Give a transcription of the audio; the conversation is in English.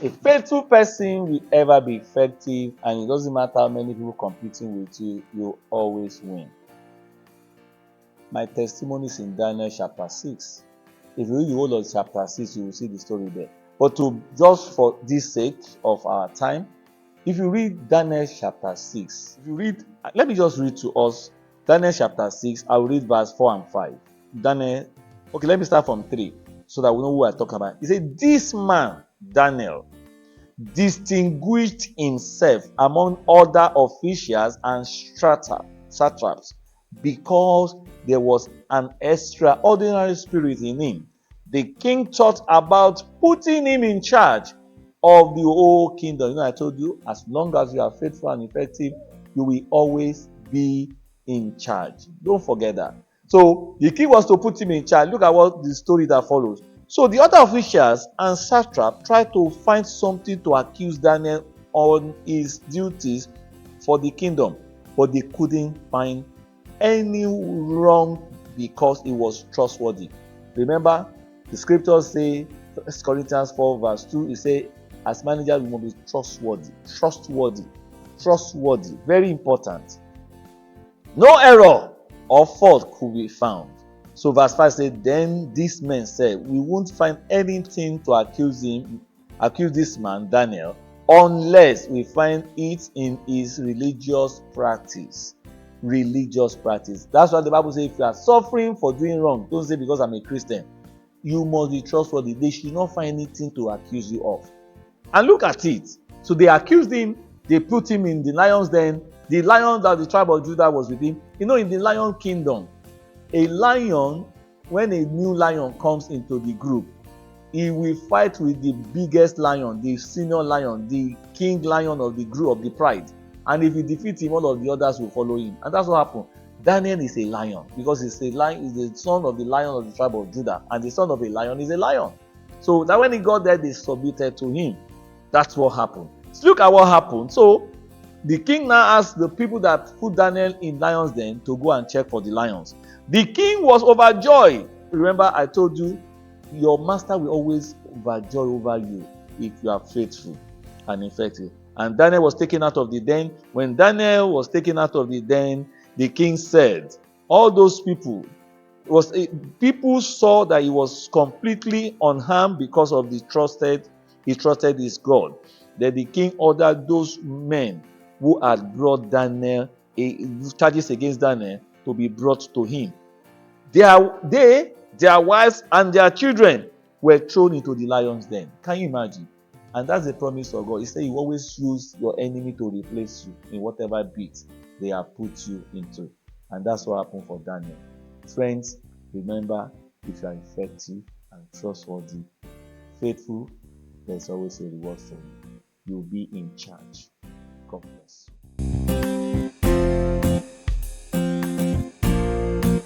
A faithful person will ever be effective, and it doesn't matter how many people competing with you, you always win. My testimony is in Daniel chapter 6. If you read the whole of chapter 6, you will see the story there. But just for this sake of our time, if you read Daniel chapter 6, let me just read to us Daniel chapter 6. I will read verse 4 and 5. Let me start from 3 so that we know who I talk about. He said, this man, Daniel, distinguished himself among other officials and satraps because there was an extraordinary spirit in him. The king thought about putting him in charge of the whole kingdom. I told you, as long as you are faithful and effective, you will always be in charge. Don't forget that. So the king was to put him in charge. Look at what the story that follows. So the other officials and satraps tried to find something to accuse Daniel on his duties for the kingdom, but they couldn't find any wrong because he was trustworthy. Remember, the scriptures say, 1 Corinthians 4 verse 2, it says, as manager we must be trustworthy. Very important. No error or fault could be found. So verse 5 said, then these men said, we won't find anything to accuse this man, Daniel, unless we find it in his religious practice. That's why the Bible says, if you are suffering for doing wrong, don't say because I'm a Christian. You must be trustworthy. They should not find anything to accuse you of. And look at it. So they accused him, they put him in the lion's den. The lion that the tribe of Judah was with him. In the lion kingdom, a lion, when a new lion comes into the group, he will fight with the biggest lion, the senior lion, the king lion of the group of the pride. And if he defeats him, all of the others will follow him. And that's what happened. Daniel is a lion because he's the son of the lion of the tribe of Judah, and the son of a lion is a lion. So that when he got there, they submitted to him. That's what happened. So look at what happened. So the king now asked the people that put Daniel in lion's den to go and check for the lions. The king was overjoyed. Remember, I told you, your master will always overjoy over you if you are faithful and effective. And Daniel was taken out of the den. When Daniel was taken out of the den, the king said, all those people saw that he was completely unharmed because of he trusted his God. Then the king ordered those men who had brought Daniel, charges against Daniel, to be brought to him. Their wives, and their children were thrown into the lion's den. Can you imagine? And that's the promise of God. He said you always use your enemy to replace you in whatever bit they have put you into. And that's what happened for Daniel. Friends, remember, if you are effective and trustworthy, faithful, there's always a reward for you. You'll be in charge. God bless you.